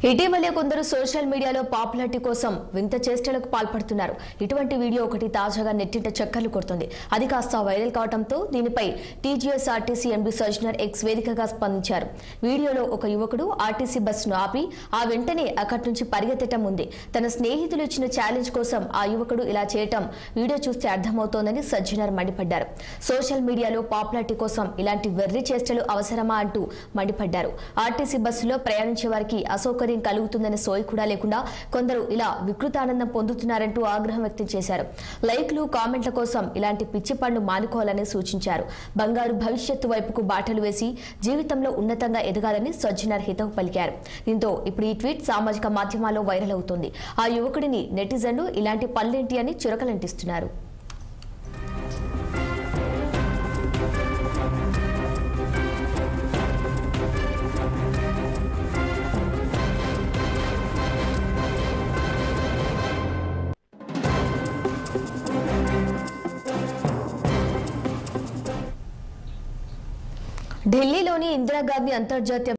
ఇటీవలే కొందరు సోషల్ మీడియాలో పాపులారిటీ కోసం వింత చేష్టలకు పాల్పడుతున్నారు. ఇటువంటి వీడియో ఒకటి తాజాగా నెట్టింట చక్కర్లు కొడుతుంది. అది కాస్త వైరల్ కావడంతో దీనిపై టీజీఎస్ఆర్టీసీ ఎండీ సజ్జనర్ ఎక్స్ వేదికగా స్పందించారు. వీడియోలో ఒక యువకుడు ఆర్టీసీ బస్సును ఆపి ఆ వెంటనే అక్కడి నుంచి పరిగెత్తడం ఉంది. తన స్నేహితులు ఇచ్చిన ఛాలెంజ్ కోసం ఆ యువకుడు ఇలా చేయటం వీడియో చూస్తే అర్థమవుతోందని సజ్జనర్ మండిపడ్డారు. సోషల్ మీడియాలో పాపులారిటీ కోసం ఇలాంటి వెర్రి చేష్టలు అవసరమా అంటూ మండిపడ్డారు. ఆర్టీసీ బస్సులో ప్రయాణించే వారికి అసౌకర్యం కలుగుతుందనే సోయి కూడా లేకుండా కొందరు ఇలా వికృతానందం పొందుతున్నారంటూ ఆగ్రహం వ్యక్తం చేశారు. లైక్లు కామెంట్ల కోసం ఇలాంటి పిచ్చి పనులు మానుకోవాలని సూచించారు. బంగారు భవిష్యత్తు వైపుకు బాటలు వేసి జీవితంలో ఉన్నతంగా ఎదగాలని సజ్జనర్ హితవు పలికారు. దీంతో ఇప్పుడు ఈ ట్వీట్ సామాజిక మాధ్యమాల్లో వైరల్ అవుతుంది. ఆ యువకుడిని నెటిజన్లు ఇలాంటి పనులేంటి అని చురకలంటిస్తున్నారు. ఢిల్లీలోని ఇందిరాగాంధీ అంతర్జాతీయ